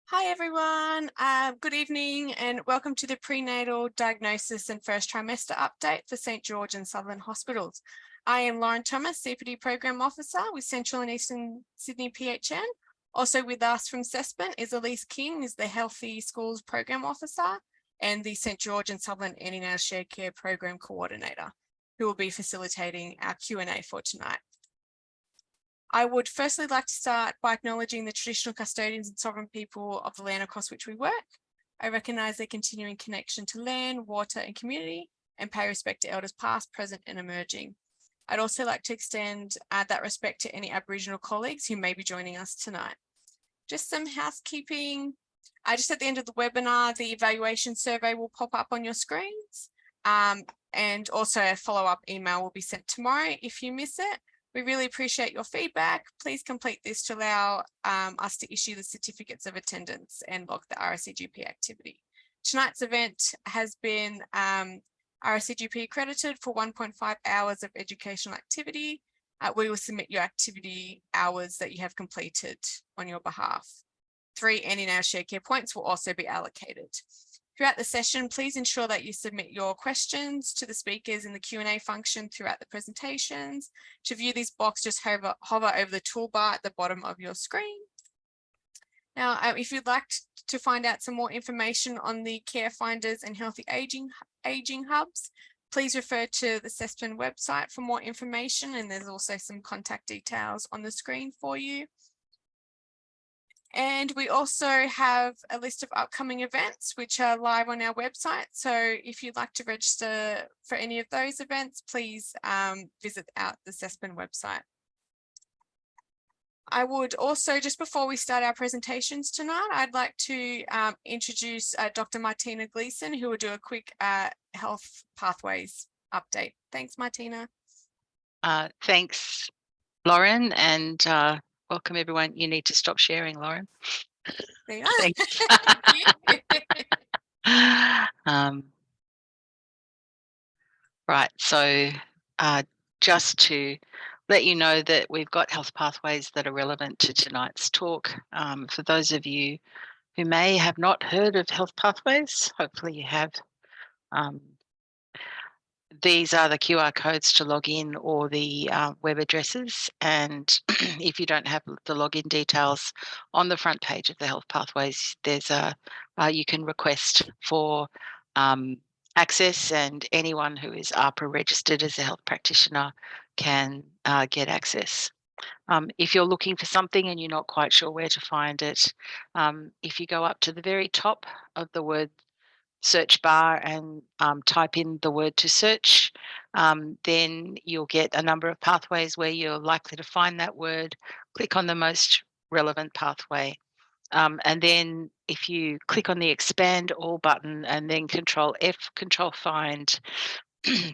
Hi everyone, good evening and welcome to the prenatal diagnosis and first trimester update for St George and Sutherland Hospitals. I am Lauren Thomas, CPD Program Officer with Central and Eastern Sydney PHN. Also with us from CESPN is Elise King, is the Healthy Schools Program Officer and the St George and Sutherland Antenatal Shared Care Program Coordinator, who will be facilitating our Q&A for tonight. I would firstly like to start by acknowledging the traditional custodians and sovereign people of the land across which we work. I recognise their continuing connection to land, water and community, and pay respect to elders past, present and emerging. I'd also like to extend that respect to any Aboriginal colleagues who may be joining us tonight. Just some housekeeping. Just at the end of the webinar, the evaluation survey will pop up on your screens, and also a follow-up email will be sent tomorrow if you miss it. We really appreciate your feedback. Please complete this to allow us to issue the certificates of attendance and log the RSCGP activity. Tonight's event has been RSCGP accredited for 1.5 hours of educational activity. We will submit your activity hours that you have completed on your behalf. 3 antenatal shared care points will also be allocated. Throughout the session, please ensure that you submit your questions to the speakers in the Q&A function throughout the presentations. To view this box, just hover over the toolbar at the bottom of your screen. Now, if you'd like to find out some more information on the Care Finders and Healthy Aging Hubs, please refer to the CESPN website for more information, and there's also some contact details on the screen for you. And we also have a list of upcoming events which are live on our website. So if you'd like to register for any of those events, please visit out the CESPN website. I would also, just before we start our presentations tonight, I'd like to introduce Dr. Martina Gleeson, who will do a quick health pathways update. Thanks, Martina. Thanks, Lauren, and welcome everyone. You need to stop sharing, Lauren. There you are. Right, so just to let you know that we've got health pathways that are relevant to tonight's talk. For those of you who may have not heard of health pathways, hopefully you have. These are the QR codes to log in, or the web addresses, and if you don't have the login details on the front page of the health pathways, there's you can request for access, and anyone who is AHPRA registered as a health practitioner can get access. If you're looking for something and you're not quite sure where to find it, if you go up to the very top of the word search bar and type in the word to search, then you'll get a number of pathways where you're likely to find that word. Click on the most relevant pathway. And then if you click on the expand all button and then Control F, Control Find,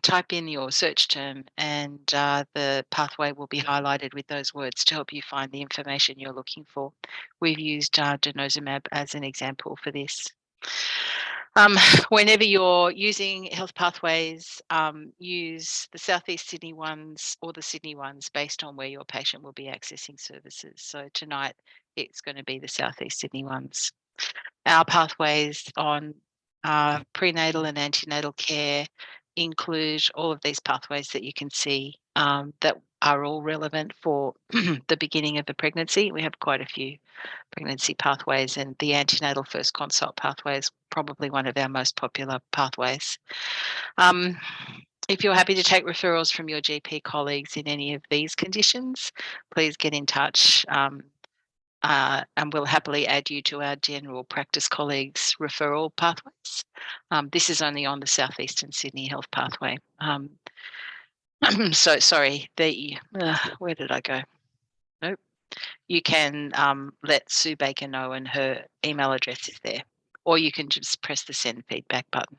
type in your search term, and the pathway will be highlighted with those words to help you find the information you're looking for. We've used denosumab as an example for this. Whenever you're using health pathways, use the Southeast Sydney ones or the Sydney ones based on where your patient will be accessing services. So tonight it's going to be the Southeast Sydney ones. Our pathways on prenatal and antenatal care include all of these pathways that you can see that are all relevant for the beginning of the pregnancy. We have quite a few pregnancy pathways, and the antenatal first consult pathway is probably one of our most popular pathways. If you're happy to take referrals from your GP colleagues in any of these conditions, please get in touch, and we'll happily add you to our general practice colleagues referral pathways. This is only on the Southeastern Sydney Health Pathway. So sorry, where did I go? Nope. You can let Sue Baker know, and her email address is there, or you can just press the send feedback button.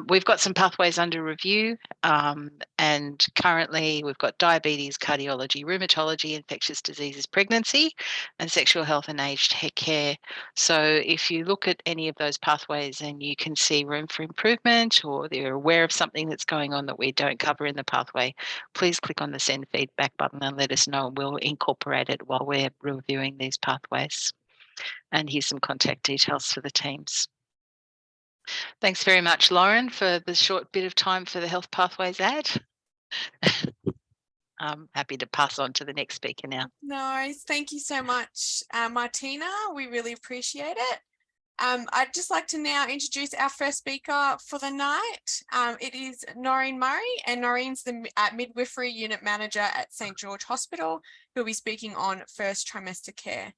We've got some pathways under review, and currently we've got diabetes, cardiology, rheumatology, infectious diseases, pregnancy, and sexual health and aged care. So if you look at any of those pathways and you can see room for improvement, or you're aware of something that's going on that we don't cover in the pathway, please click on the send feedback button and let us know. We'll incorporate it while we're reviewing these pathways. And here's some contact details for the teams. Thanks very much, Lauren, for the short bit of time for the Health Pathways ad. I'm happy to pass on to the next speaker now. No worries. Thank you so much, Martina. We really appreciate it. I'd just like to now introduce our first speaker for the night. It is Noreen Murray, and Noreen's the Midwifery Unit Manager at St George Hospital, who'll be speaking on first trimester care.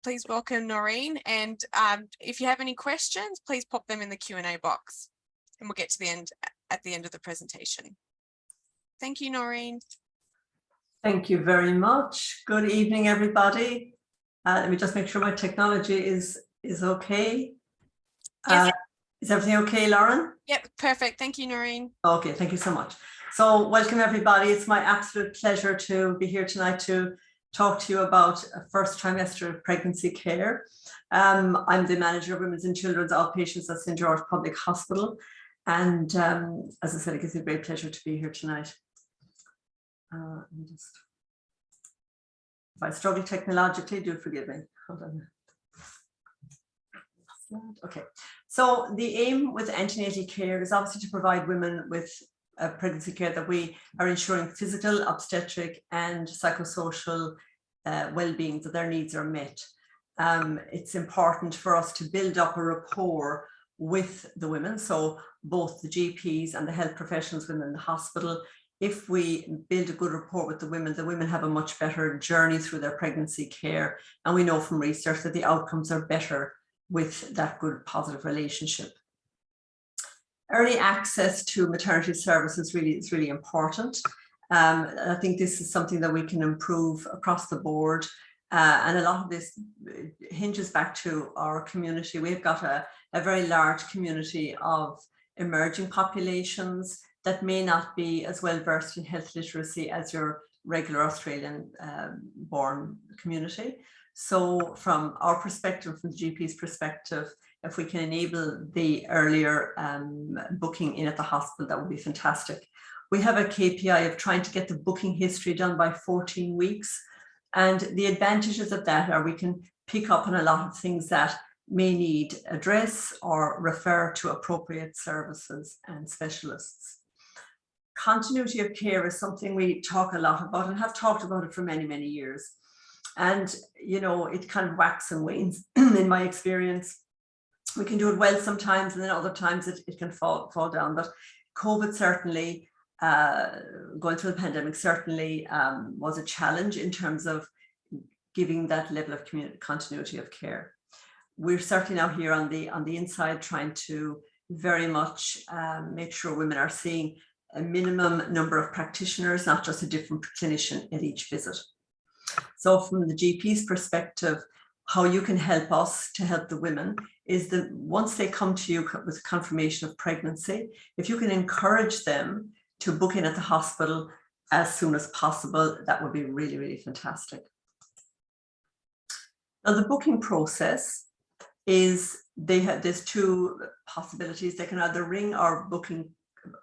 Please welcome Noreen, and if you have any questions, please pop them in the Q&A box, and we'll get to the end at the end of the presentation. Thank you, Noreen. Thank you very much. Good evening, everybody. Let me just make sure my technology is okay. Yes. Is everything okay, Lauren? Yep, perfect. Thank you, Noreen. Okay, thank you so much. So welcome, everybody. It's my absolute pleasure to be here tonight to talk to you about first trimester of pregnancy care. I'm the manager of Women's and Children's Outpatients at St George Public Hospital. And as I said, it gives me a great pleasure to be here tonight. If I struggle technologically, do forgive me. Hold on. Okay, so the aim with antenatal care is obviously to provide women with pregnancy care that we are ensuring physical, obstetric, and psychosocial well-being, that their needs are met. It's important for us to build up a rapport with the women, so both the GPs and the health professionals within the hospital. If we build a good rapport with the women have a much better journey through their pregnancy care. And we know from research that the outcomes are better with that good, positive relationship. Early access to maternity services is really important. I think this is something that we can improve across the board. And a lot of this hinges back to our community. We've got a very large community of emerging populations that may not be as well versed in health literacy as your regular Australian born community. So from our perspective, from the GP's perspective, if we can enable the earlier booking in at the hospital, that would be fantastic. We have a KPI of trying to get the booking history done by 14 weeks. And the advantages of that are we can pick up on a lot of things that may need address or refer to appropriate services and specialists. Continuity of care is something we talk a lot about and have talked about it for many, many years. And, you know, it kind of waxes and wanes in my experience. We can do it well sometimes, and then other times it can fall down. But COVID certainly, going through the pandemic certainly was a challenge in terms of giving that level of continuity of care. We're certainly now here on the inside trying to very much make sure women are seeing a minimum number of practitioners, not just a different clinician at each visit. So from the GP's perspective, how you can help us to help the women is that once they come to you with confirmation of pregnancy, if you can encourage them to book in at the hospital as soon as possible, that would be really, really fantastic. Now the booking process is, there's two possibilities. They can either ring our booking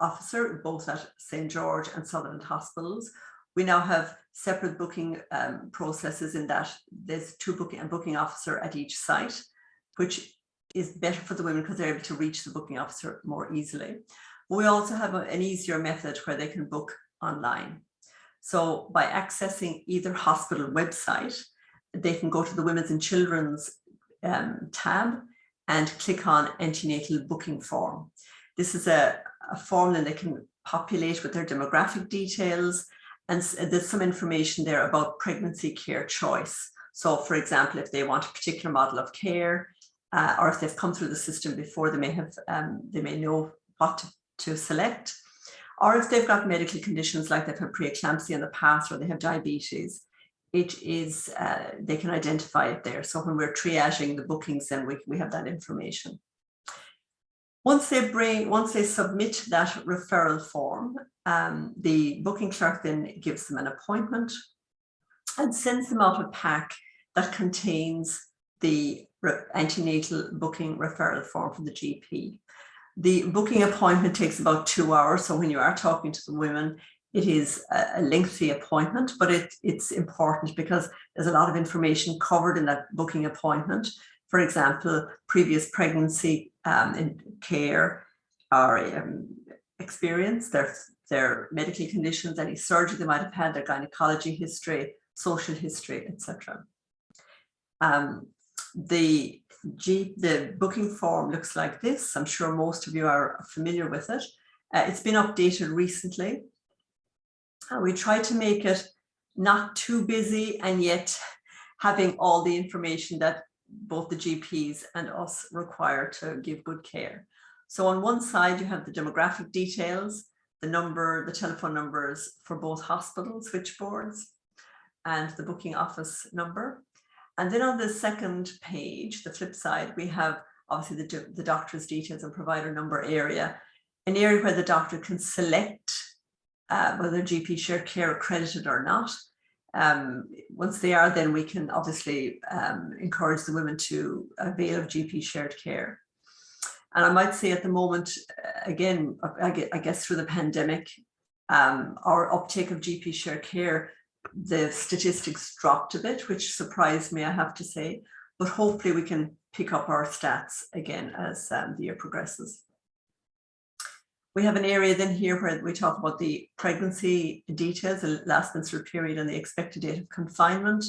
officer, both at St George and Sutherland hospitals. We now have separate booking processes in that there's a booking officer at each site, which is better for the women because they're able to reach the booking officer more easily. We also have an easier method where they can book online. So by accessing either hospital website, they can go to the Women's and Children's tab and click on antenatal booking form. This is a form that they can populate with their demographic details, and there's some information there about pregnancy care choice. So for example, if they want a particular model of care, or if they've come through the system before, they may know what to select, or if they've got medical conditions like they've had preeclampsia in the past or they have diabetes, it is they can identify it there. So when we're triaging the bookings, then we have that information. Once they submit that referral form, the booking clerk then gives them an appointment and sends them out a pack that contains the antenatal booking referral form from the GP. The booking appointment takes about 2 hours. So when you are talking to the women, It is a lengthy appointment, but it's important because there's a lot of information covered in that booking appointment. For example, previous pregnancy in care or experience, their medical conditions, any surgery they might have had, their gynecology history, social history, etc. The booking form looks like this. I'm sure most of you are familiar with it. It's been updated recently. We try to make it not too busy and yet having all the information that both the GPs and us require to give good care. So on one side, you have the demographic details, the telephone numbers for both hospital switchboards and the booking office number. And then on the second page, the flip side, we have obviously the doctor's details and provider number area, an area where the doctor can select whether GP shared care accredited or not. Once they are, then we can obviously encourage the women to avail of GP shared care. And I might say at the moment, again, I guess through the pandemic, our uptake of GP shared care, the statistics dropped a bit, which surprised me, I have to say, but hopefully we can pick up our stats again as the year progresses. We have an area then here where we talk about the pregnancy details, the last menstrual period and the expected date of confinement,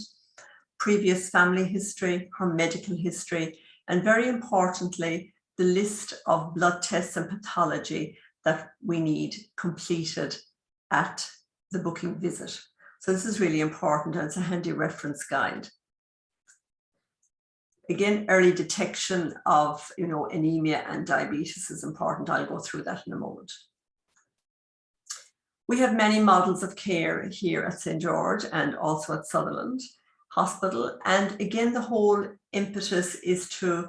previous family history, her medical history, and very importantly, the list of blood tests and pathology that we need completed at the booking visit. So this is really important and it's a handy reference guide. Again, early detection of anemia and diabetes is important. I'll go through that in a moment. We have many models of care here at St. George and also at Sutherland Hospital. And again, the whole impetus is to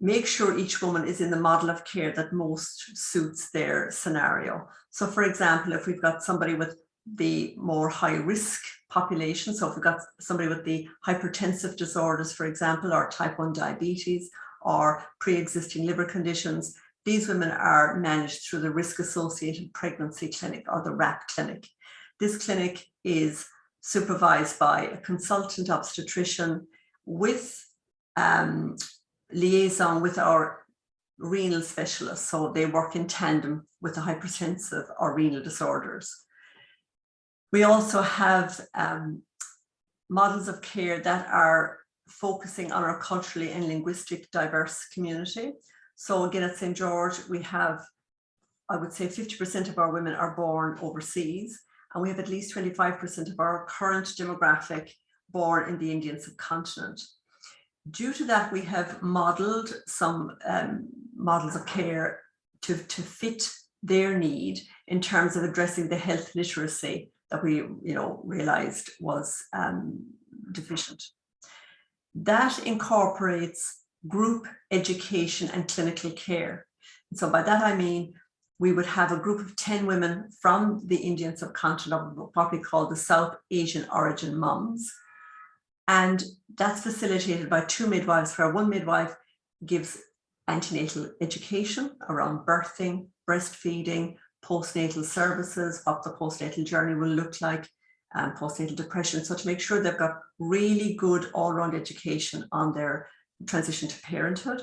make sure each woman is in the model of care that most suits their scenario. So for example, if we've got somebody with the more high risk population, so if we've got somebody with the hypertensive disorders, for example, or type 1 diabetes or pre-existing liver conditions, these women are managed through the risk associated pregnancy clinic or the RAP clinic. This clinic is supervised by a consultant obstetrician with liaison with our renal specialists. So they work in tandem with the hypertensive or renal disorders. We also have models of care that are focusing on our culturally and linguistic diverse community. So again, at St. George, we have, I would say 50% of our women are born overseas, and we have at least 25% of our current demographic born in the Indian subcontinent. Due to that, we have modeled some models of care to fit their need in terms of addressing the health literacy that we realized was deficient. That incorporates group education and clinical care. And so by that I mean we would have a group of 10 women from the Indian subcontinent, or what we call the South Asian origin mums. And that's facilitated by 2 midwives, where one midwife gives antenatal education around birthing, breastfeeding, postnatal services, what the postnatal journey will look like, and postnatal depression. So to make sure they've got really good all-round education on their transition to parenthood.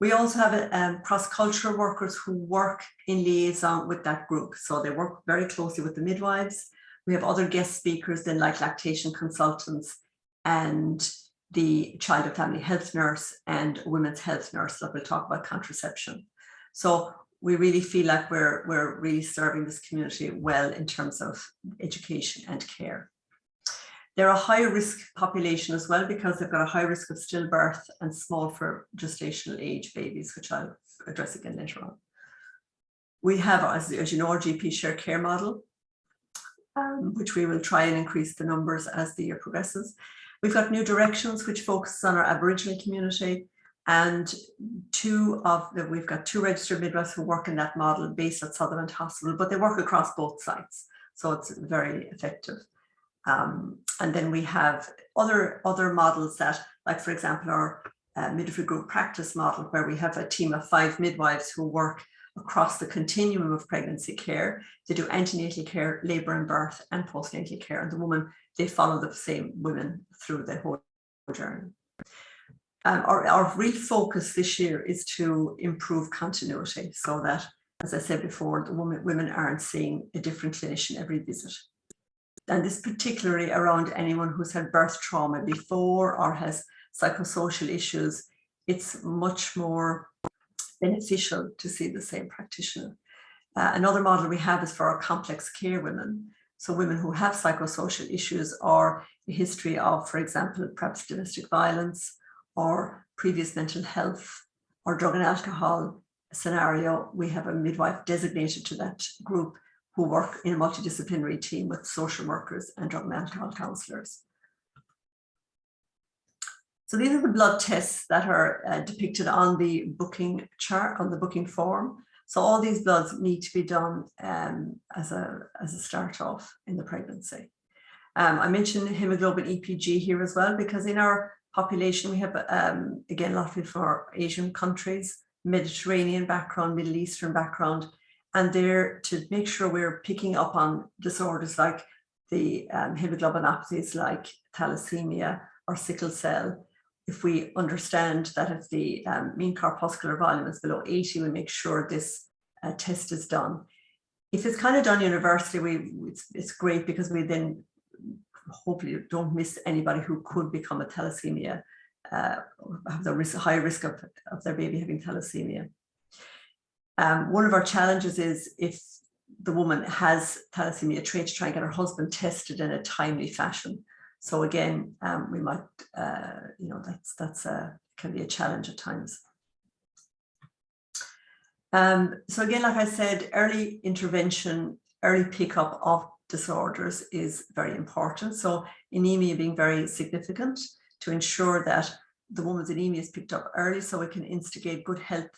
We also have cross-cultural workers who work in liaison with that group. So they work very closely with the midwives. We have other guest speakers then, like lactation consultants and the child and family health nurse and women's health nurse that will talk about contraception. So we really feel like we're really serving this community well in terms of education and care. They're a high risk population as well, because they've got a high risk of stillbirth and small for gestational age babies, which I'll address again later on. We have, as you know, our GP share care model, which we will try and increase the numbers as the year progresses. We've got new directions, which focuses on our Aboriginal community. And we've got 2 registered midwives who work in that model based at Sutherland Hospital, but they work across both sites. So it's very effective. And then we have other models that, like for example, our midwifery group practice model, where we have a team of 5 midwives who work across the continuum of pregnancy care. They do antenatal care, labour and birth, and postnatal care. And the woman, they follow the same women through the whole journey. Our real focus this year is to improve continuity so that, as I said before, the women aren't seeing a different clinician every visit. And this particularly around anyone who's had birth trauma before or has psychosocial issues. It's much more beneficial to see the same practitioner. Another model we have is for our complex care women. So women who have psychosocial issues or a history of, for example, perhaps domestic violence or previous mental health or drug and alcohol scenario. We have a midwife designated to that group who work in a multidisciplinary team with social workers and drug and alcohol counsellors. So these are the blood tests that are depicted on the booking chart, on the booking form. So all these bloods need to be done as a start off in the pregnancy. I mentioned hemoglobin EPG here as well, because in our population we have, again, a lot of people from our Asian countries, Mediterranean background, Middle Eastern background, and they're to make sure we're picking up on disorders like the hemoglobinopathies like thalassemia or sickle cell. If we understand that if the mean corpuscular volume is below 80, we make sure this test is done. If it's kind of done universally, it's great, because we then hopefully don't miss anybody who could become a thalassemia, have the high risk of their baby having thalassemia. One of our challenges is if the woman has thalassemia, to try and get her husband tested in a timely fashion. So again, we might, that's can be a challenge at times. So again, like I said, early intervention, early pickup of disorders is very important. So anemia being very significant to ensure that the woman's anemia is picked up early, so we can instigate good health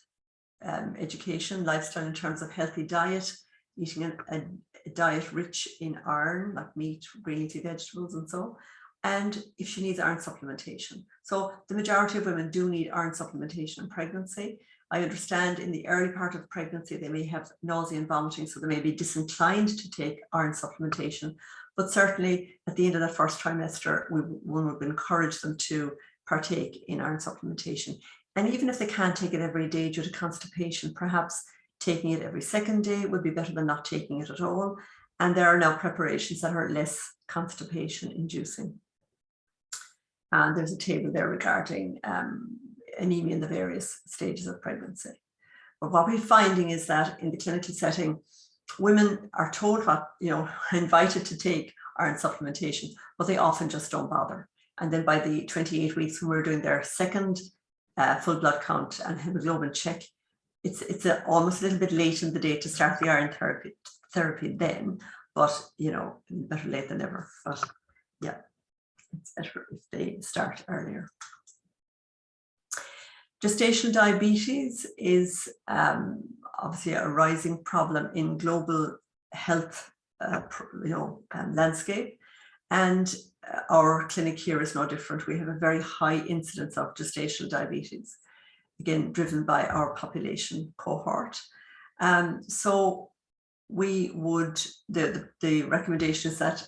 education, lifestyle in terms of healthy diet, eating a diet rich in iron, like meat, green leafy vegetables and so. And if she needs iron supplementation. So the majority of women do need iron supplementation in pregnancy. I understand in the early part of pregnancy, they may have nausea and vomiting, so they may be disinclined to take iron supplementation. But certainly at the end of that first trimester, one would encourage them to partake in iron supplementation. And even if they can't take it every day due to constipation, perhaps taking it every second day would be better than not taking it at all. And there are now preparations that are less constipation inducing. And there's a table there regarding anemia in the various stages of pregnancy. But what we're finding is that in the clinical setting, women are told what, invited to take iron supplementation, but they often just don't bother. And then by the 28 weeks, when we're doing their second full blood count and hemoglobin check, it's almost a little bit late in the day to start the iron therapy then, but better late than never. But yeah, it's better if they start earlier. Gestational diabetes is obviously a rising problem in global health landscape, and our clinic here is no different. We have a very high incidence of gestational diabetes, again, driven by our population cohort. So we would, the recommendation is that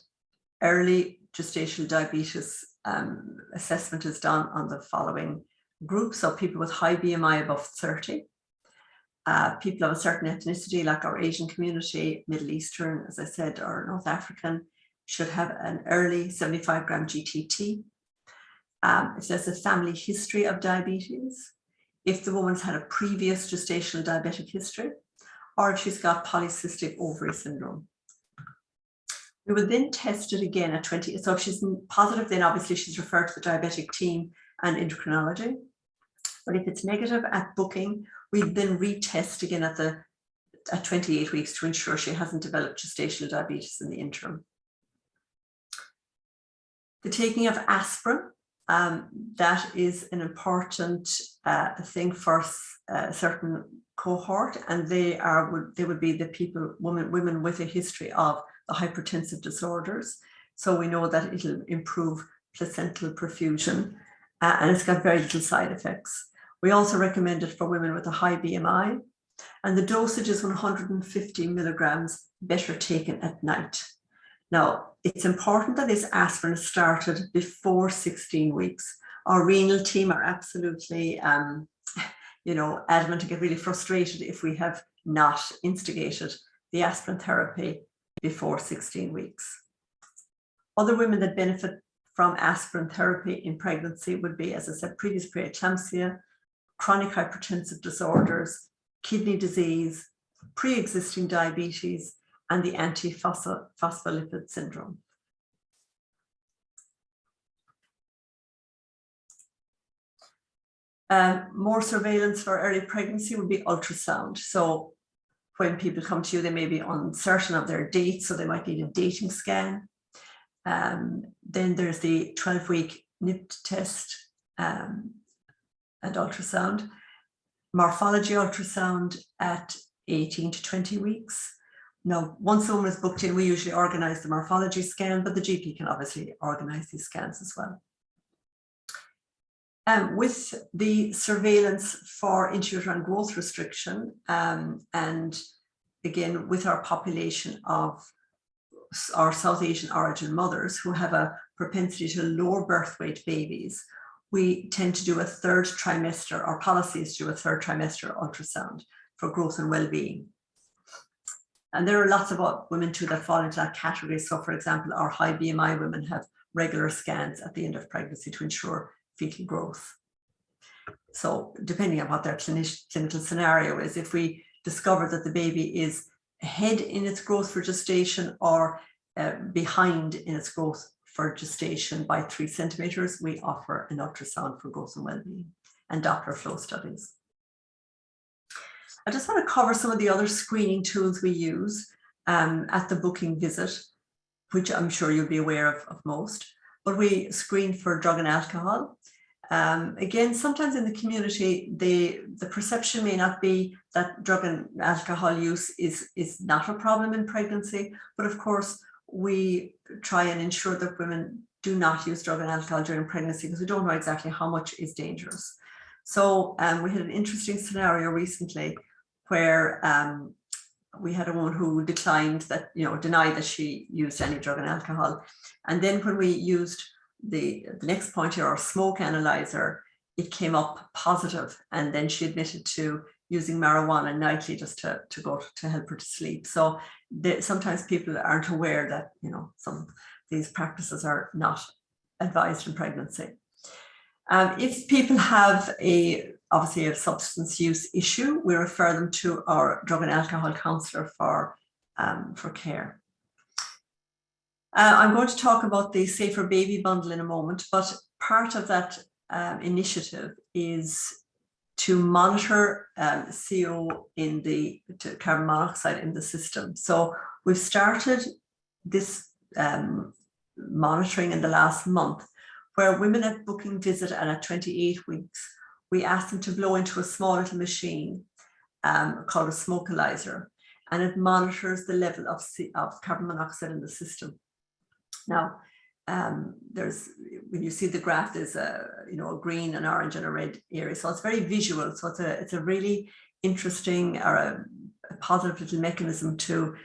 early gestational diabetes assessment is done on the following groups. So people with high BMI above 30, people of a certain ethnicity like our Asian community, Middle Eastern, as I said, or North African, should have an early 75-gram GTT. If there's a family history of diabetes, if the woman's had a previous gestational diabetic history, or if she's got polycystic ovary syndrome. We will then test it again at 20. So if she's positive, then obviously she's referred to the diabetic team and endocrinology. But if it's negative at booking, we then retest again at 28 weeks to ensure she hasn't developed gestational diabetes in the interim. The taking of aspirin, that is an important thing for a certain cohort, and they would be the people, women with a history of the hypertensive disorders. So we know that it'll improve placental perfusion, and it's got very little side effects. We also recommend it for women with a high BMI, And the dosage is 150 milligrams, better taken at night. Now, it's important that this aspirin is started before 16 weeks. Our renal team are absolutely, adamant to get really frustrated if we have not instigated the aspirin therapy before 16 weeks. Other women that benefit from aspirin therapy in pregnancy would be, as I said, previous preeclampsia, chronic hypertensive disorders, kidney disease, pre-existing diabetes, and the antiphospholipid syndrome. More surveillance for early pregnancy would be ultrasound. So when people come to you, they may be uncertain of their date, so they might need a dating scan. Then there's the 12-week NIPT test and ultrasound. Morphology ultrasound at 18 to 20 weeks. Now, once a woman is booked in, we usually organise the morphology scan, but the GP can obviously organise these scans as well. With the surveillance for intrauterine growth restriction, and again, with our population of our South Asian origin mothers who have a propensity to lower birth weight babies, we tend to do a third trimester. Our policy is to do a third trimester ultrasound for growth and well-being. And there are lots of women too that fall into that category. So for example, our high BMI women have regular scans at the end of pregnancy to ensure fetal growth. So depending on what their clinical scenario is, if we discover that the baby is ahead in its growth for gestation or behind in its growth for gestation by 3 centimeters, we offer an ultrasound for growth and well-being and Doppler flow studies. I just want to cover some of the other screening tools we use at the booking visit, which I'm sure you'll be aware of most, but we screen for drug and alcohol. Again, sometimes in the community, the perception may not be that drug and alcohol use is not a problem in pregnancy, but of course, we try and ensure that women do not use drug and alcohol during pregnancy because we don't know exactly how much is dangerous. So we had an interesting scenario recently where we had a woman who denied that she used any drug and alcohol. And then when we used the next point here, our smoke analyzer, it came up positive, and then she admitted to using marijuana nightly just to help her to sleep. So sometimes people aren't aware that some of these practices are not advised in pregnancy. If people have obviously a substance use issue, we refer them to our drug and alcohol counsellor for care. I'm going to talk about the Safer Baby Bundle in a moment, but part of that initiative is to monitor CO to carbon monoxide in the system. So we've started this monitoring in the last month, where women at booking visit and at 28 weeks, we ask them to blow into a small little machine called a smokalizer, and it monitors the level of carbon monoxide in the system. Now, when you see the graph, there's a green, an orange, and a red area. So it's very visual. So it's a really interesting or a positive little mechanism to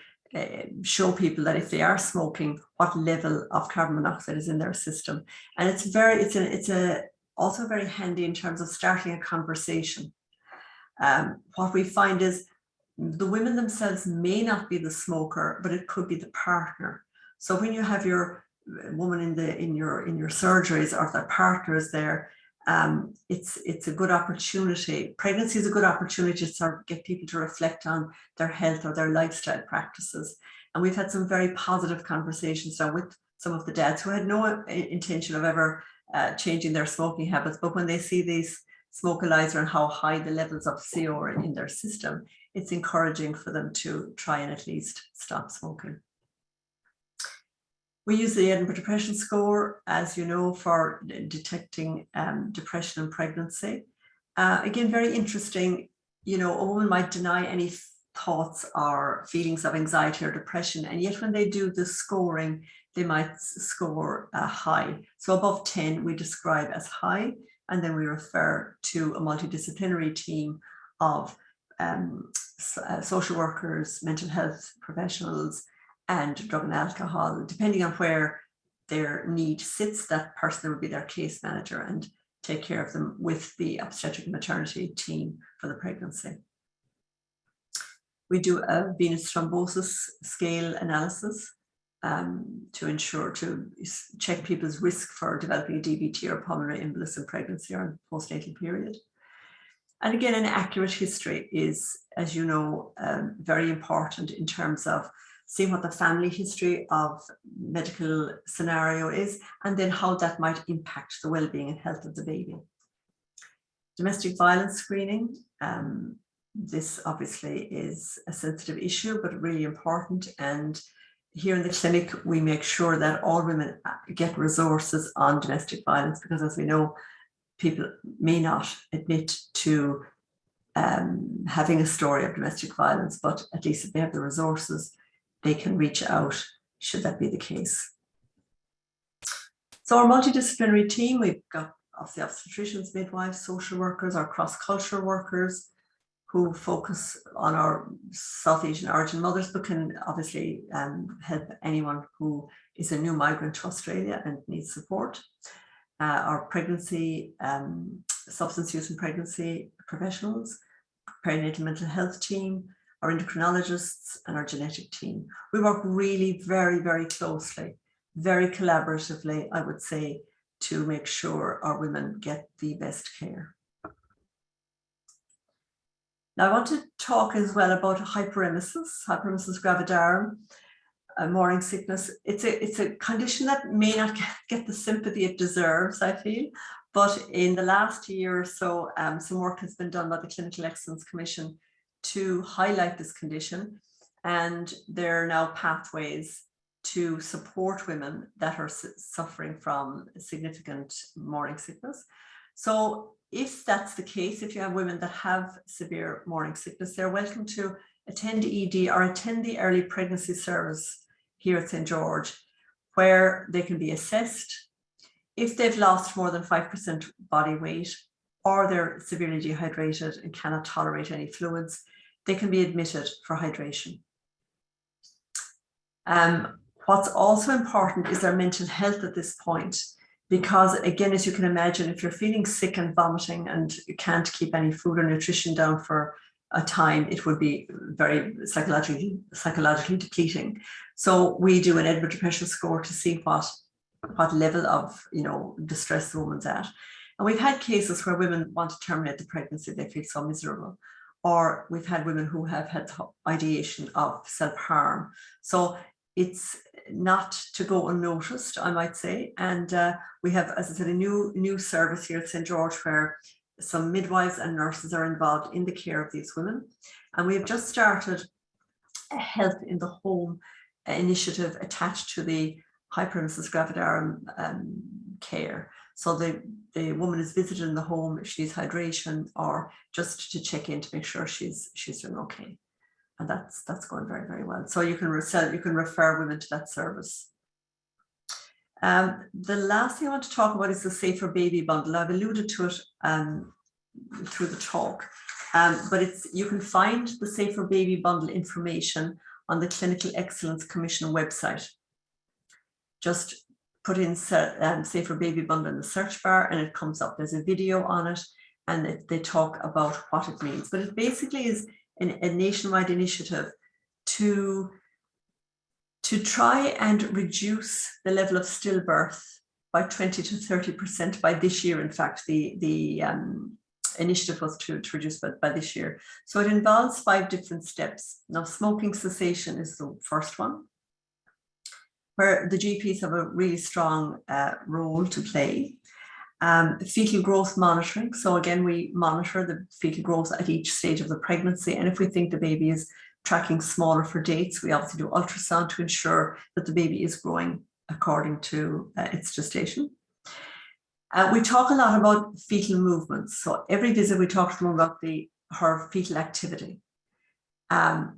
show people that if they are smoking, what level of carbon monoxide is in their system. And it's also very handy in terms of starting a conversation. What we find is the women themselves may not be the smoker, but it could be the partner. So when you have your woman in your surgeries, or if their partner is there, it's a good opportunity. Pregnancy is a good opportunity to sort of get people to reflect on their health or their lifestyle practices. And we've had some very positive conversations now with some of the dads who had no intention of ever changing their smoking habits, but when they see these smokalizer and how high the levels of CO are in their system, it's encouraging for them to try and at least stop smoking. We use the Edinburgh Depression Score, as you know, for detecting depression in pregnancy. Again, very interesting. A woman might deny any thoughts or feelings of anxiety or depression, and yet when they do the scoring, they might score high. So above 10, we describe as high, and then we refer to a multidisciplinary team of social workers, mental health professionals, and drug and alcohol. Depending on where their need sits, that person will be their case manager and take care of them with the obstetric and maternity team for the pregnancy. We do a venous thrombosis scale analysis to check people's risk for developing a DVT or pulmonary embolus in pregnancy or postnatal period. And again, an accurate history is, as you know, very important in terms of seeing what the family history of medical scenario is, and then how that might impact the well-being and health of the baby. Domestic violence screening. This obviously is a sensitive issue, but really important. And here in the clinic, we make sure that all women get resources on domestic violence, because as we know, people may not admit to having a story of domestic violence, but at least if they have the resources, they can reach out should that be the case. So our multidisciplinary team, we've got obviously obstetricians, midwives, social workers, our cross-cultural workers who focus on our South Asian origin mothers, but can obviously help anyone who is a new migrant to Australia and needs support. Our pregnancy, substance use and pregnancy professionals, perinatal mental health team, our endocrinologists, and our genetic team. We work really very, very closely, very collaboratively, I would say, to make sure our women get the best care. Now, I want to talk as well about hyperemesis gravidarum, morning sickness. It's a condition that may not get the sympathy it deserves, I feel, but in the last year or so, some work has been done by the Clinical Excellence Commission to highlight this condition, and there are now pathways to support women that are suffering from significant morning sickness. So if that's the case, if you have women that have severe morning sickness, they're welcome to attend ED or attend the early pregnancy service here at St. George, where they can be assessed. If they've lost more than 5% body weight, or they're severely dehydrated and cannot tolerate any fluids, they can be admitted for hydration. What's also important is their mental health at this point, because again, as you can imagine, if you're feeling sick and vomiting and you can't keep any food or nutrition down for a time, it would be very psychologically depleting. So we do an Edinburgh Depression score to see what level of distress the woman's at. And we've had cases where women want to terminate the pregnancy, they feel so miserable. Or we've had women who have had ideation of self-harm. So it's not to go unnoticed, I might say. And we have, as I said, a new service here at St. George where some midwives and nurses are involved in the care of these women. And we have just started a health in the home initiative attached to the hyperemesis gravidarum care. So the woman is visited in the home if she needs hydration or just to check in to make sure she's doing okay. And that's going very, very well. So you can refer women to that service. The last thing I want to talk about is the Safer Baby Bundle. I've alluded to it through the talk, but you can find the Safer Baby Bundle information on the Clinical Excellence Commission website. Just put in Safer Baby Bundle in the search bar and it comes up. There's a video on it and they talk about what it means. But it basically is a nationwide initiative to try and reduce the level of stillbirth by 20 to 30% by this year. In fact, the initiative was to reduce by this year. So it involves 5 different steps. Now, smoking cessation is the first one, where the GPs have a really strong role to play. Fetal growth monitoring. So again, we monitor the fetal growth at each stage of the pregnancy. And if we think the baby is tracking smaller for dates, we obviously do ultrasound to ensure that the baby is growing according to its gestation. We talk a lot about fetal movements. So every visit we talk to them about her fetal activity.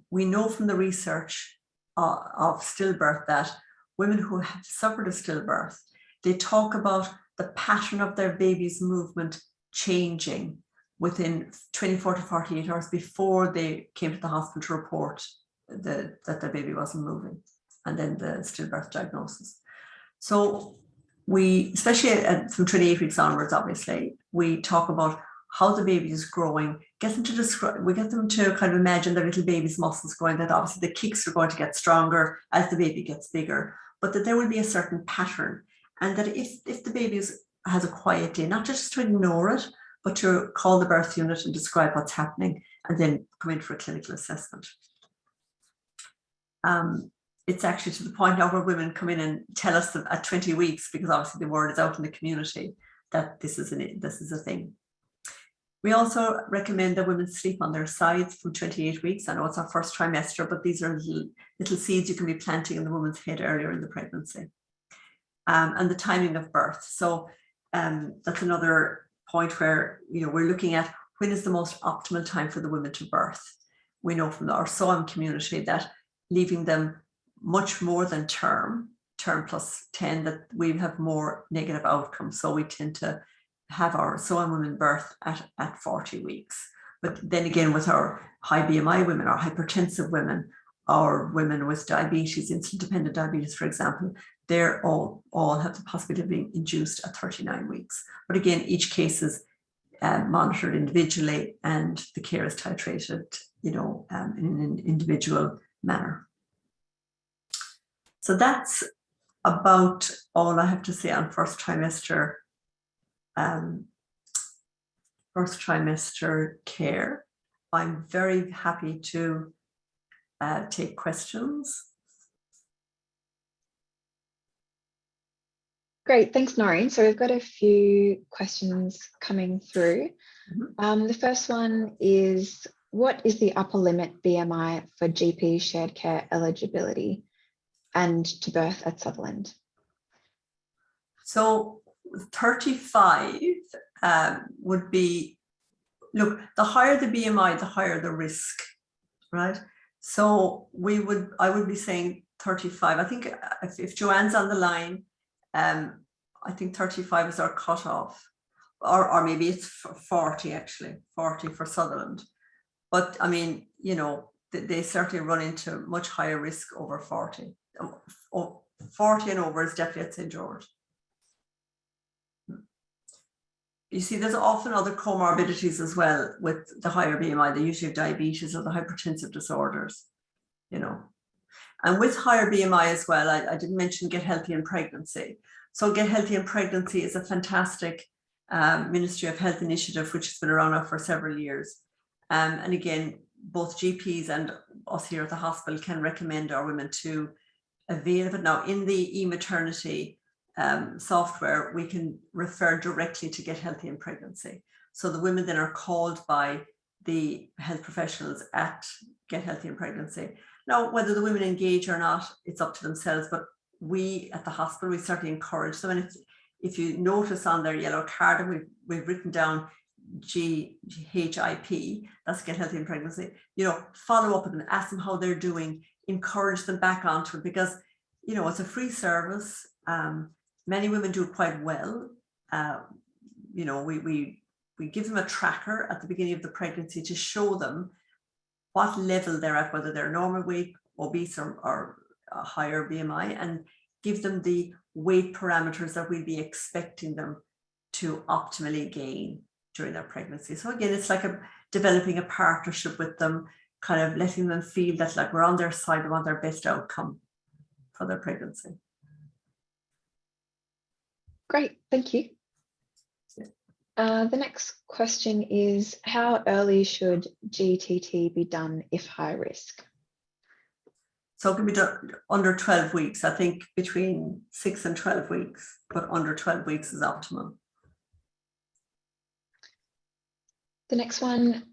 We know from the research of stillbirth that women who have suffered a stillbirth, they talk about the pattern of their baby's movement changing within 24 to 48 hours before they came to the hospital to report that the baby wasn't moving, and then the stillbirth diagnosis. So we, especially from 28 weeks onwards, obviously, we talk about how the baby is growing, get them to describe, we get them to kind of imagine their little baby's muscles growing, that obviously the kicks are going to get stronger as the baby gets bigger, but that there will be a certain pattern, and that if the baby has a quiet day, not just to ignore it, but to call the birth unit and describe what's happening, and then come in for a clinical assessment. It's actually to the point now where women come in and tell us that at 20 weeks, because obviously the word is out in the community that this is a thing. We also recommend that women sleep on their sides from 28 weeks. I know it's our first trimester, but these are little seeds you can be planting in the woman's head earlier in the pregnancy. And the timing of birth. So that's another point where, you know, we're looking at when is the most optimal time for the women to birth. We know from our SOAM community that leaving them much more than term plus 10, that we have more negative outcomes. So we tend to have our SOAM women birth at 40 weeks. But then again, with our high BMI women, our hypertensive women, our women with diabetes, insulin-dependent diabetes, for example, they're all have the possibility of being induced at 39 weeks. But again, each case is monitored individually, and the care is titrated, you know, in an individual manner. So that's about all I have to say on first trimester care. I'm very happy to take questions. Great, thanks, Noreen. So we've got a few questions coming through. Mm-hmm. The first one is, what is the upper limit BMI for GP shared care eligibility and to birth at Sutherland? So 35 would be, look, the higher the BMI, the higher the risk, right? So I would be saying 35. I think if Joanne's on the line, I think 35 is our cutoff, or maybe it's 40 actually, 40 for Sutherland. But I mean, you know, they certainly run into much higher risk over 40. 40 and over is definitely at St. George. You see, there's often other comorbidities as well with the higher BMI. They usually have diabetes or the hypertensive disorders, you know. And with higher BMI as well, I didn't mention Get Healthy in Pregnancy. So Get Healthy in Pregnancy is a fantastic Ministry of Health initiative, which has been around now for several years. And again, both GPs and us here at the hospital can recommend our women to avail of it. Now, in the e-maternity software, we can refer directly to Get Healthy in Pregnancy. So the women then are called by the health professionals at Get Healthy in Pregnancy. Now, whether the women engage or not, it's up to themselves, but we at the hospital, we certainly encourage them. And if you notice on their yellow card, and we've written down GHIP, that's Get Healthy in Pregnancy, you know, follow up with them, ask them how they're doing, encourage them back onto it, because, you know, it's a free service. Many women do quite well. You know, we give them a tracker at the beginning of the pregnancy to show them what level they're at, whether they're normal weight, obese, or a higher BMI, and give them the weight parameters that we'll be expecting them to optimally gain during their pregnancy. So again, it's like developing a partnership with them, kind of letting them feel that like we're on their side, we want their best outcome for their pregnancy. Great, thank you. The next question is, how early should GTT be done if high risk? So it can be done under 12 weeks. I think between 6 and 12 weeks, but under 12 weeks is optimum. The next one,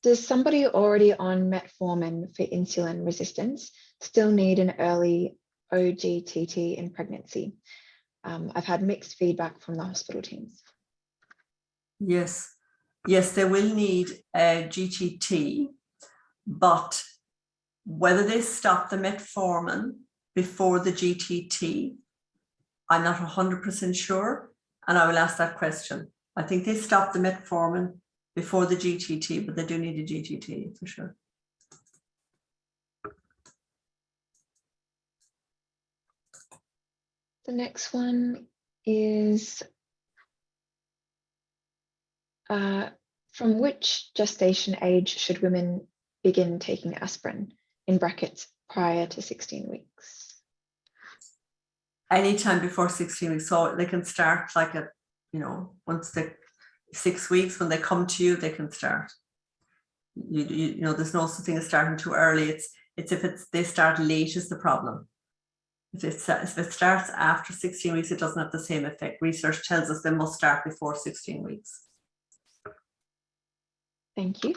does somebody already on metformin for insulin resistance still need an early OGTT in pregnancy? I've had mixed feedback from the hospital teams. Yes, they will need a GTT, but whether they stop the metformin before the GTT, I'm not 100% sure, and I will ask that question. I think they stopped the metformin before the GTT, but they do need a GTT for sure. The next one is from which gestation age should women begin taking aspirin, in brackets, prior to 16 weeks? Anytime before 16 weeks. So they can start like a, once they 6 weeks, when they come to you, they can start. You know, there's no such thing as starting too early. It's if they start late is the problem. If it starts after 16 weeks, it doesn't have the same effect. Research tells us they must start before 16 weeks. Thank you.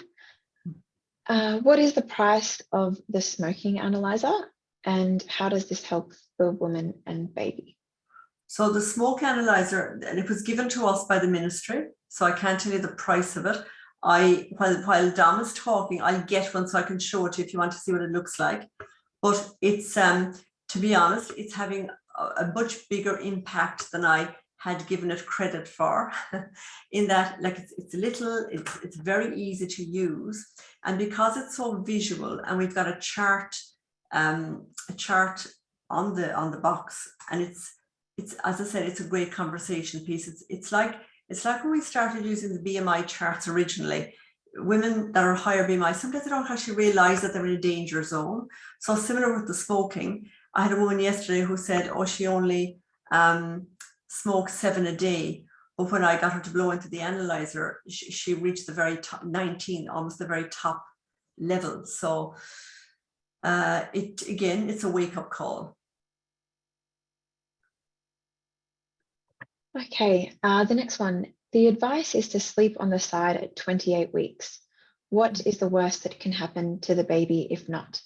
What is the price of the smoking analyzer, and how does this help the woman and baby? So the smoke analyzer, and it was given to us by the ministry, so I can't tell you the price of it. While Dom is talking, I'll get one so I can show it to you if you want to see what it looks like. But it's, to be honest, it's having a much bigger impact than I had given it credit for, in that, like, it's little, it's very easy to use, and because it's so visual, and we've got a chart on the box, and it's as I said, it's a great conversation piece. It's like when we started using the BMI charts originally. Women that are higher BMI, sometimes they don't actually realize that they're in a danger zone. So similar with the smoking, I had a woman yesterday who said, oh, she only smoked 7 a day, but when I got her to blow into the analyzer, she reached the very top, 19, almost the very top level. So it's a wake-up call. Okay, the next one. The advice is to sleep on the side at 28 weeks. What is the worst that can happen to the baby if not?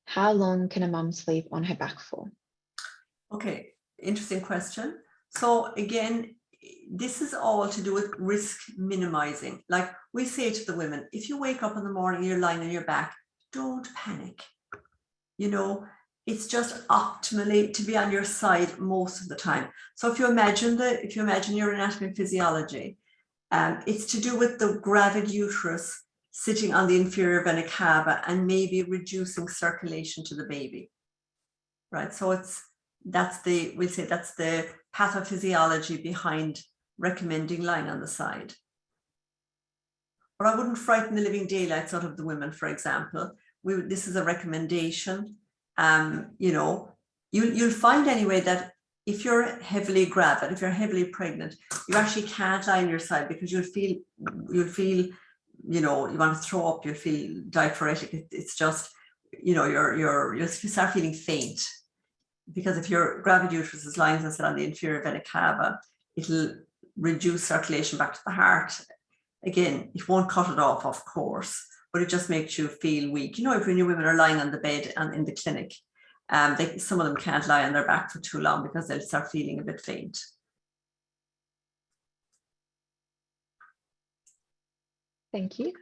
How long can a mum sleep on her back for? Okay, interesting question. So again, this is all to do with risk minimizing. Like we say to the women, if you wake up in the morning, you're lying on your back, don't panic. You know, it's just optimally to be on your side most of the time. So if you imagine your anatomy and physiology, it's to do with the gravid uterus sitting on the inferior vena cava and maybe reducing circulation to the baby, right? So that's the pathophysiology behind recommending lying on the side. But I wouldn't frighten the living daylights out of the women, for example. This is a recommendation. You know, you'll find anyway that if you're heavily gravid, if you're heavily pregnant, you actually can't lie on your side because you'll feel, you know, you want to throw up, you'll feel diaphoretic. It's just, you know, you'll start feeling faint, because if your gravid uterus is lying, as I said, on the inferior vena cava, it'll reduce circulation back to the heart. Again, it won't cut it off, of course, but it just makes you feel weak. You know, if when your women are lying on the bed and in the clinic, some of them can't lie on their back for too long because they'll start feeling a bit faint. Thank you.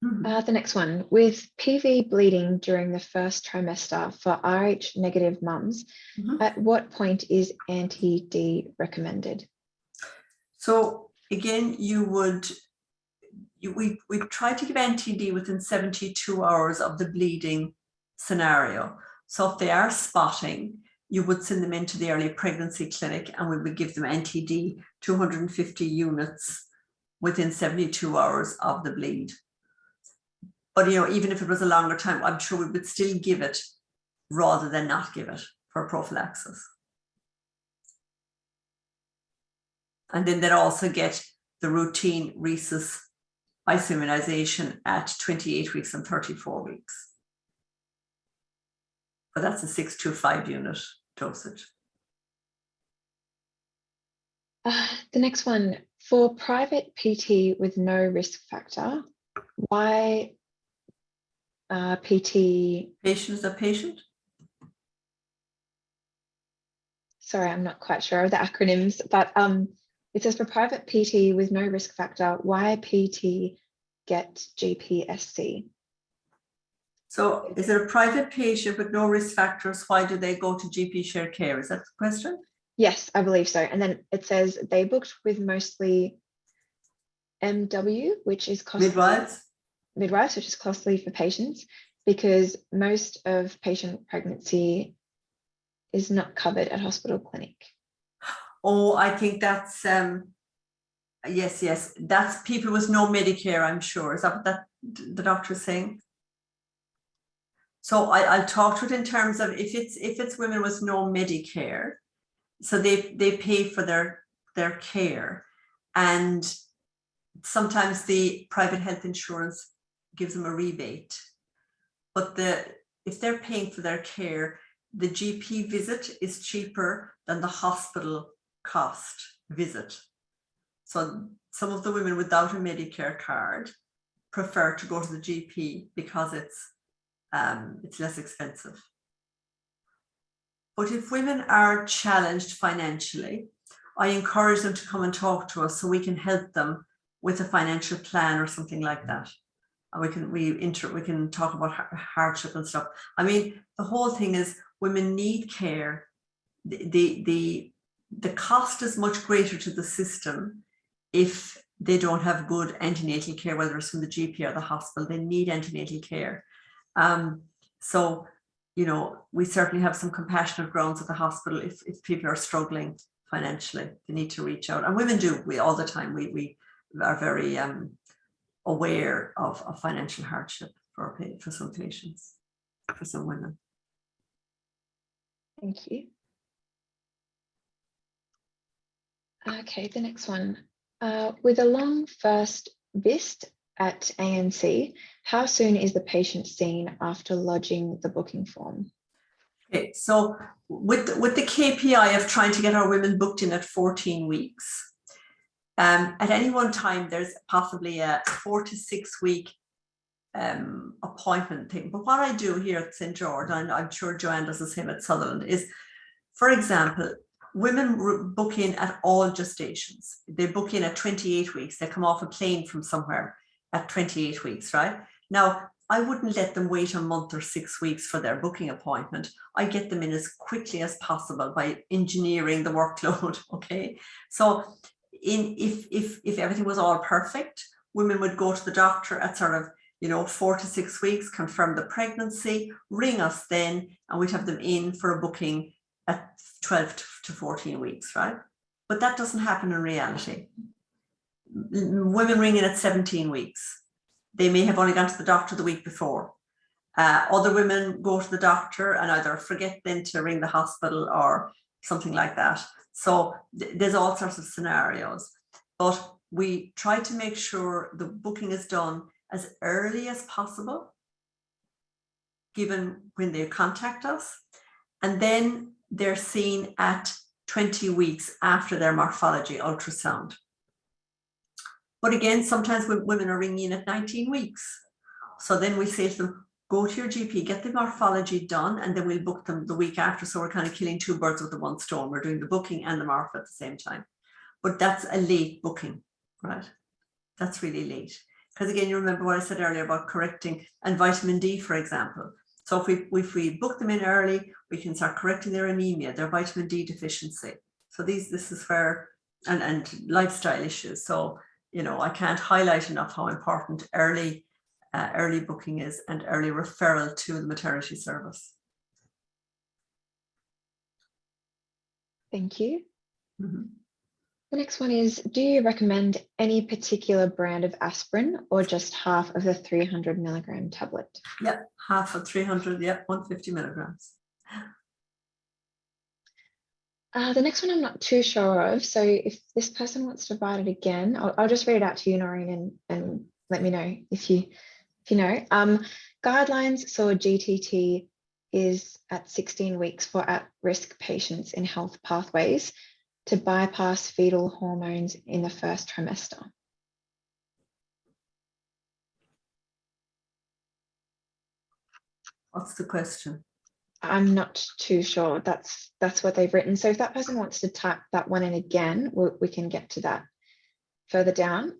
The next one, with PV bleeding during the first trimester for RH negative mums, at what point is anti-D recommended? So again, we try to give anti-D within 72 hours of the bleeding scenario. So if they are spotting, you would send them into the early pregnancy clinic and we would give them anti-D 250 units within 72 hours of the bleed. But, you know, even if it was a longer time, I'm sure we would still give it rather than not give it for prophylaxis. And then they'd also get the routine rhesus isoimmunization at 28 weeks and 34 weeks. But that's a 625 unit dosage. The next one, for private PT with no risk factor, why PT? Patient is a patient? Sorry, I'm not quite sure of the acronyms, but it says for private PT with no risk factor, why PT get GPSC? So is it a private patient with no risk factors? Why do they go to GP shared care? Is that the question? Yes, I believe so. And then it says they booked with mostly MW, which is costly. Midwives, which is costly for patients because most of patient pregnancy is not covered at hospital clinic. Oh, I think that's yes, that's people with no Medicare, I'm sure. Is that what the doctor is saying? So I'll talk to it in terms of if it's women with no Medicare, so they pay for their care, and sometimes the private health insurance gives them a rebate. But if they're paying for their care, the GP visit is cheaper than the hospital cost visit. So some of the women without a Medicare card prefer to go to the GP because it's less expensive. But if women are challenged financially, I encourage them to come and talk to us so we can help them with a financial plan or something like that. And we can talk about hardship and stuff. I mean, the whole thing is women need care. The cost is much greater to the system if they don't have good antenatal care, whether it's from the GP or the hospital. They need antenatal care. So, you know, we certainly have some compassionate grounds at the hospital if people are struggling financially. They need to reach out, and women do. We all the time. We are very aware of financial hardship for some patients, for some women. Thank you. Okay, the next one. With a long first VIST at ANC, how soon is the patient seen after lodging the booking form? Okay, so with the KPI of trying to get our women booked in at 14 weeks, at any one time, there's possibly a 4 to 6 week appointment thing. But what I do here at St. George, and I'm sure Joanne does the same at Sutherland, is, for example, women book in at all gestations. They book in at 28 weeks. They come off a plane from somewhere at 28 weeks, right? Now, I wouldn't let them wait a month or 6 weeks for their booking appointment. I get them in as quickly as possible by engineering the workload, okay? So if everything was all perfect, women would go to the doctor at sort of, you know, 4 to 6 weeks, confirm the pregnancy, ring us then, and we'd have them in for a booking at 12 to 14 weeks, right? But that doesn't happen in reality. Women ring in at 17 weeks. They may have only gone to the doctor the week before. Other women go to the doctor and either forget then to ring the hospital or something like that. So there's all sorts of scenarios, but we try to make sure the booking is done as early as possible, given when they contact us, and then they're seen at 20 weeks after their morphology ultrasound. But again, sometimes women are ringing in at 19 weeks. So then we say to them, go to your GP, get the morphology done, and then we'll book them the week after. So we're kind of killing two birds with the one stone. We're doing the booking and the morph at the same time. But that's a late booking, right? That's really late. Because again, you remember what I said earlier about correcting, and vitamin D, for example. So if we book them in early, we can start correcting their anemia, their vitamin D deficiency. So this is where, and lifestyle issues. So, you know, I can't highlight enough how important early booking is, and early referral to the maternity service. Thank you. Mm-hmm. The next one is, do you recommend any particular brand of aspirin or just half of the 300 milligram tablet? Yeah, half of 300, yeah, 150 milligrams. The next one I'm not too sure of. So if this person wants to write it again, I'll just read it out to you, Noreen, and let me know if you know. Guidelines, so GTT is at 16 weeks for at-risk patients in health pathways to bypass fetal hormones in the first trimester. What's the question? I'm not too sure. That's what they've written. So if that person wants to type that one in again, we can get to that further down.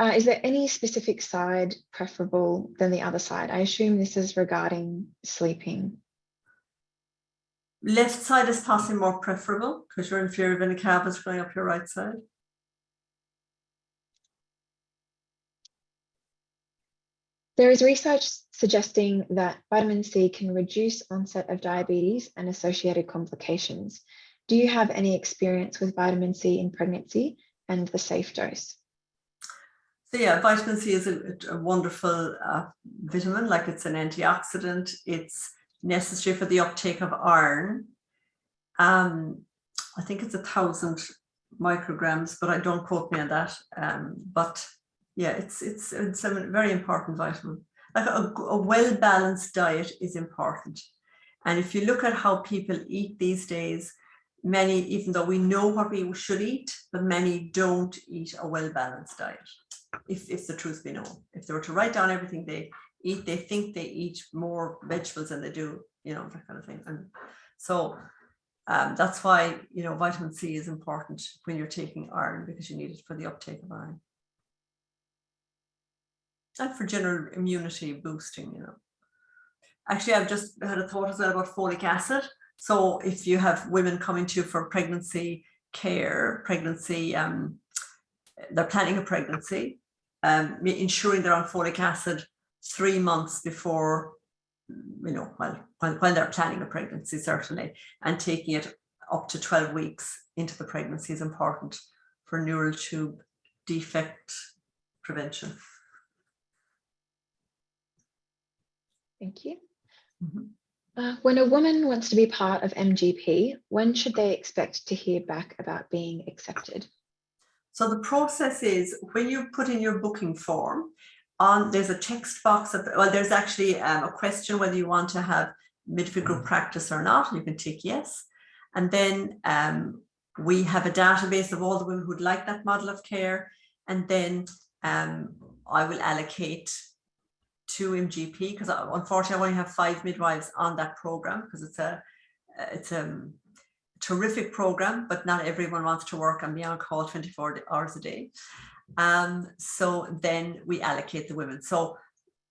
Is there any specific side preferable than the other side? I assume this is regarding sleeping. Left side is possibly more preferable because your inferior vena cava is going up your right side. There is research suggesting that vitamin C can reduce onset of diabetes and associated complications. Do you have any experience with vitamin C in pregnancy and the safe dose? So yeah, vitamin C is a wonderful vitamin, like it's an antioxidant. It's necessary for the uptake of iron. I think it's 1,000 micrograms, but I don't quote me on that. But yeah, it's a very important vitamin. Like a well-balanced diet is important. And if you look at how people eat these days, many, even though we know what we should eat, but many don't eat a well-balanced diet. If the truth be known, if they were to write down everything they eat, they think they eat more vegetables than they do, you know, that kind of thing. And so that's why, you know, vitamin C is important when you're taking iron, because you need it for the uptake of iron. And for general immunity boosting, you know. Actually, I've just had a thought as well about folic acid. So if you have women coming to you for pregnancy care, they're planning a pregnancy, ensuring they're on folic acid 3 months before, you know, when they're planning a pregnancy, certainly, and taking it up to 12 weeks into the pregnancy is important for neural tube defect prevention. Thank you. Mm-hmm. When a woman wants to be part of MGP, when should they expect to hear back about being accepted? So the process is, when you put in your booking form, there's a text box, there's actually a question whether you want to have midwifery group practice or not. You can tick yes. And then we have a database of all the women who'd like that model of care. And then I will allocate to MGP, because unfortunately I only have 5 midwives on that program, because it's a terrific program, but not everyone wants to work and be on call 24 hours a day. So then we allocate the women. So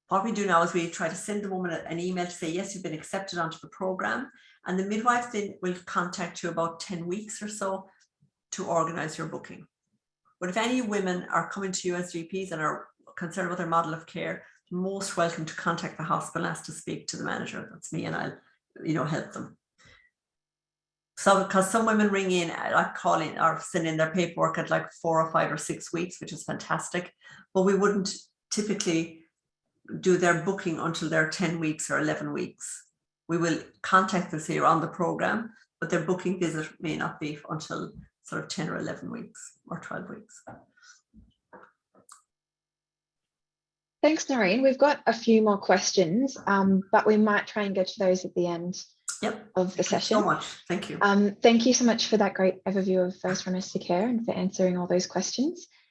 what we do now is we try to send the woman an email to say, yes, you've been accepted onto the program. And the midwife then will contact you about 10 weeks or so to organize your booking. But if any women are coming to you as GPs and are concerned with their model of care, most welcome to contact the hospital and ask to speak to the manager. That's me, and I'll, you know, help them. So because some women ring in, like call in or send in their paperwork at like 4 or 5 or 6 weeks, which is fantastic, but we wouldn't typically do their booking until they're 10 weeks or 11 weeks. We will contact us here on the program, but their booking visit may not be until sort of 10 or 11 weeks or 12 weeks. Thanks, Noreen. We've got a few more questions, but we might try and get to those at the end of the session. So much. Thank you. Thank you so much for that great overview of first trimester care and for answering all those questions.